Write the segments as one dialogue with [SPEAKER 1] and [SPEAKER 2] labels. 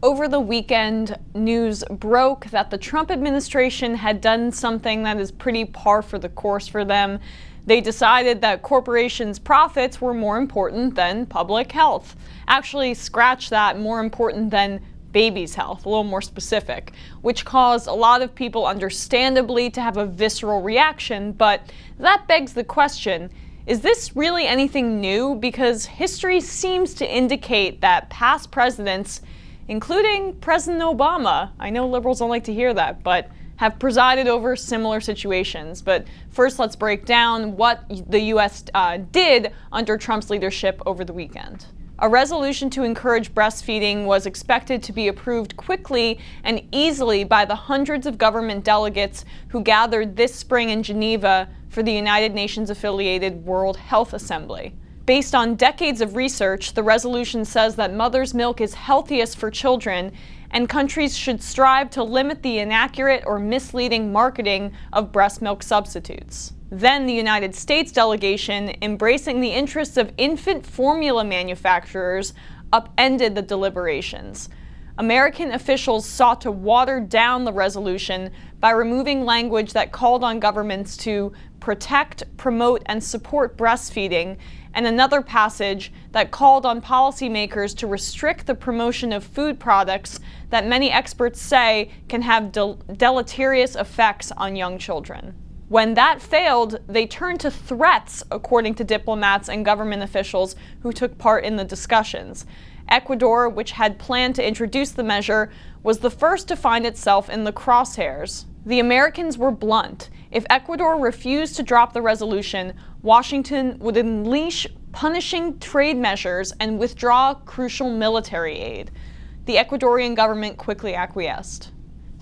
[SPEAKER 1] Over the weekend, news broke that the Trump administration had done something that is pretty par for the course for them. They decided that corporations' profits were more important than public health. Actually, scratch that, more important than babies' health, a little more specific, which caused a lot of people understandably to have a visceral reaction. But that begs the question, is this really anything new? Because history seems to indicate that past presidents, including President Obama, I know liberals don't like to hear that, but have presided over similar situations. But first, let's break down what the U.S. did under Trump's leadership over the weekend. A resolution to encourage breastfeeding was expected to be approved quickly and easily by the hundreds of government delegates who gathered this spring in Geneva for the United Nations-affiliated World Health Assembly. Based on decades of research, the resolution says that mother's milk is healthiest for children, and countries should strive to limit the inaccurate or misleading marketing of breast milk substitutes. Then the United States delegation, embracing the interests of infant formula manufacturers, upended the deliberations. American officials sought to water down the resolution by removing language that called on governments to protect, promote, and support breastfeeding, and another passage that called on policymakers to restrict the promotion of food products that many experts say can have deleterious effects on young children. When that failed, they turned to threats, according to diplomats and government officials who took part in the discussions. Ecuador, which had planned to introduce the measure, was the first to find itself in the crosshairs. The Americans were blunt. If Ecuador refused to drop the resolution, Washington would unleash punishing trade measures and withdraw crucial military aid. The Ecuadorian government quickly acquiesced.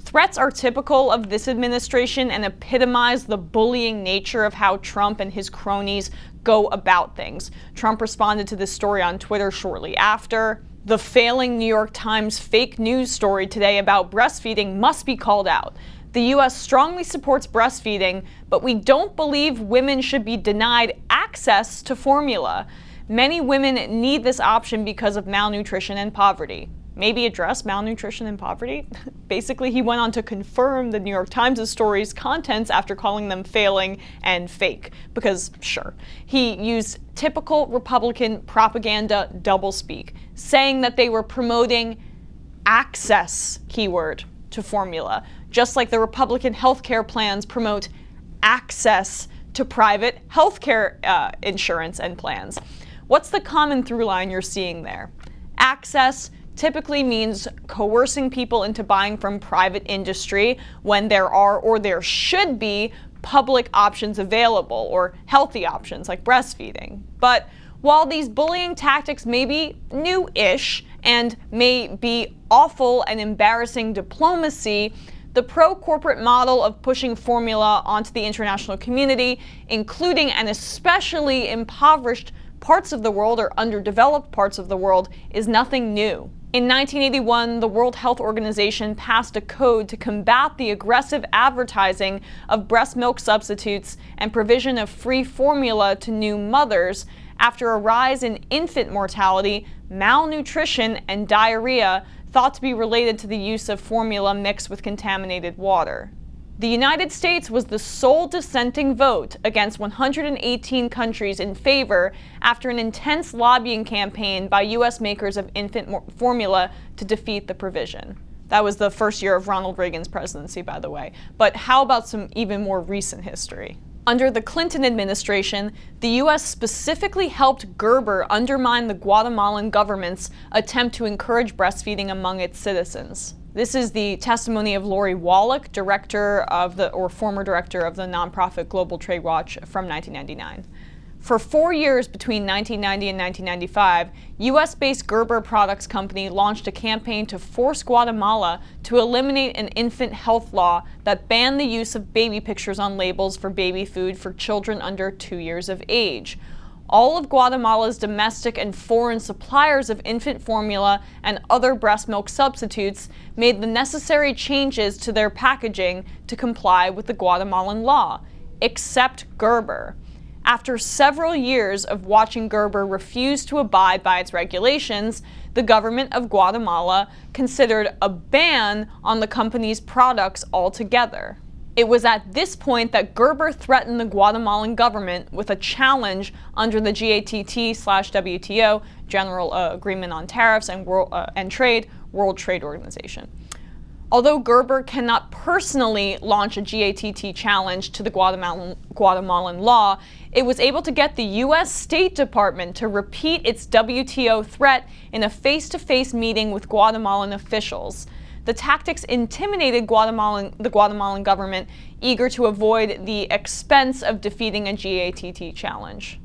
[SPEAKER 1] Threats are typical of this administration and epitomize the bullying nature of how Trump and his cronies go about things. Trump responded to this story on Twitter shortly after. The failing New York Times fake news story today about breastfeeding must be called out. The U.S. strongly supports breastfeeding, but we don't believe women should be denied access to formula. Many women need this option because of malnutrition and poverty. Maybe address malnutrition and poverty? Basically, he went on to confirm the New York Times' story's contents after calling them failing and fake. Because, sure, he used typical Republican propaganda doublespeak, saying that they were promoting access, keyword, to formula, just like the Republican healthcare plans promote access to private healthcare insurance and plans. What's the common through line you're seeing there? Access typically means coercing people into buying from private industry when there are or there should be public options available, or healthy options like breastfeeding. But while these bullying tactics may be new-ish and may be awful and embarrassing diplomacy, the pro-corporate model of pushing formula onto the international community, including and especially impoverished parts of the world or underdeveloped parts of the world, is nothing new. In 1981, the World Health Organization passed a code to combat the aggressive advertising of breast milk substitutes and provision of free formula to new mothers after a rise in infant mortality, malnutrition, and diarrhea thought to be related to the use of formula mixed with contaminated water. The United States was the sole dissenting vote against 118 countries in favor after an intense lobbying campaign by U.S. makers of infant formula to defeat the provision. That was the first year of Ronald Reagan's presidency, by the way. But how about some even more recent history? Under the Clinton administration, the U.S. specifically helped Gerber undermine the Guatemalan government's attempt to encourage breastfeeding among its citizens. This is the testimony of Lori Wallach, former director of the nonprofit Global Trade Watch from 1999. For 4 years between 1990 and 1995, U.S.-based Gerber Products Company launched a campaign to force Guatemala to eliminate an infant health law that banned the use of baby pictures on labels for baby food for children under 2 years of age. All of Guatemala's domestic and foreign suppliers of infant formula and other breast milk substitutes made the necessary changes to their packaging to comply with the Guatemalan law, except Gerber. After several years of watching Gerber refuse to abide by its regulations, the government of Guatemala considered a ban on the company's products altogether. It was at this point that Gerber threatened the Guatemalan government with a challenge under the GATT/WTO, General Agreement on Tariffs and Trade, World Trade Organization. Although Gerber cannot personally launch a GATT challenge to the Guatemalan law, it was able to get the U.S. State Department to repeat its WTO threat in a face-to-face meeting with Guatemalan officials. The tactics intimidated the Guatemalan government, eager to avoid the expense of defeating a GATT challenge.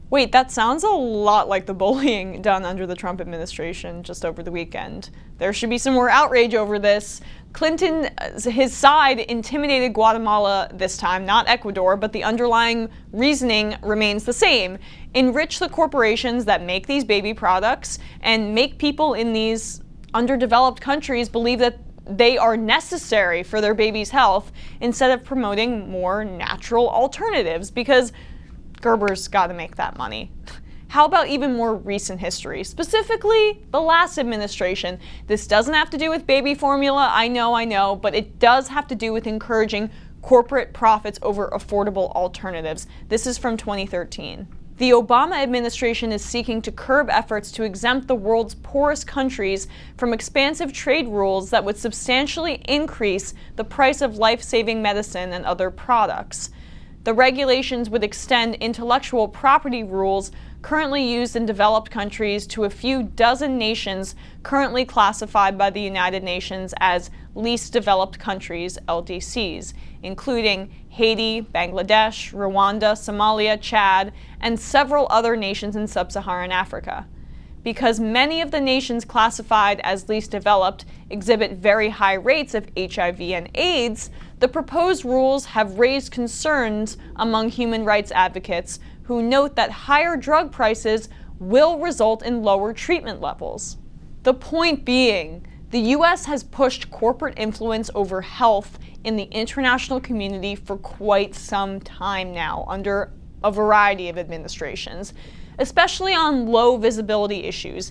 [SPEAKER 1] Wait, that sounds a lot like the bullying done under the Trump administration just over the weekend. There should be some more outrage over this. Clinton, his side, intimidated Guatemala this time, not Ecuador, but the underlying reasoning remains the same. Enrich the corporations that make these baby products and make people in these underdeveloped countries believe that they are necessary for their baby's health instead of promoting more natural alternatives, because Gerber's got to make that money. How about even more recent history, specifically the last administration? This doesn't have to do with baby formula, I know, but it does have to do with encouraging corporate profits over affordable alternatives. This is from 2013. The Obama administration is seeking to curb efforts to exempt the world's poorest countries from expansive trade rules that would substantially increase the price of life-saving medicine and other products. The regulations would extend intellectual property rules currently used in developed countries to a few dozen nations currently classified by the United Nations as least developed countries, LDCs, including Haiti, Bangladesh, Rwanda, Somalia, Chad, and several other nations in sub-Saharan Africa. Because many of the nations classified as least developed exhibit very high rates of HIV and AIDS, the proposed rules have raised concerns among human rights advocates who note that higher drug prices will result in lower treatment levels. The point being, the U.S. has pushed corporate influence over health in the international community for quite some time now, under a variety of administrations, especially on low visibility issues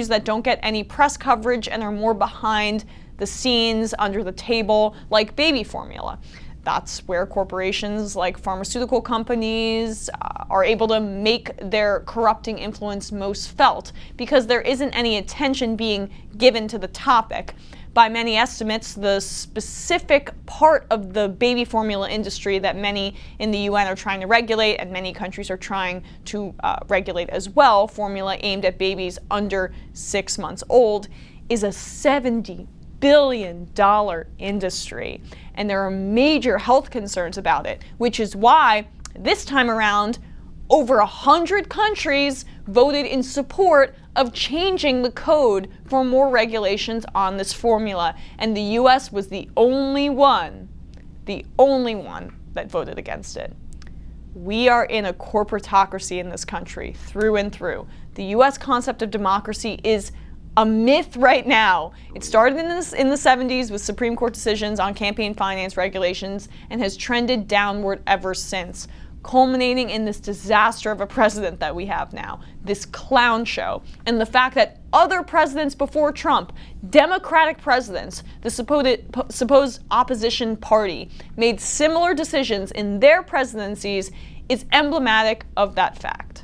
[SPEAKER 1] that don't get any press coverage and are more behind the scenes, under the table, like baby formula. That's where corporations like pharmaceutical companies are able to make their corrupting influence most felt, because there isn't any attention being given to the topic. By many estimates, the specific part of the baby formula industry that many in the UN are trying to regulate, and many countries are trying to regulate as well, formula aimed at babies under 6 months old, is a $70 billion industry. And there are major health concerns about it, which is why this time around, over 100 countries voted in support of changing the code for more regulations on this formula. And the US was the only one that voted against it. We are in a corporatocracy in this country, through and through. The US concept of democracy is a myth right now. It started in the 70s with Supreme Court decisions on campaign finance regulations and has trended downward ever since, culminating in this disaster of a president that we have now, this clown show, and the fact that other presidents before Trump, Democratic presidents, the supposed opposition party, made similar decisions in their presidencies is emblematic of that fact.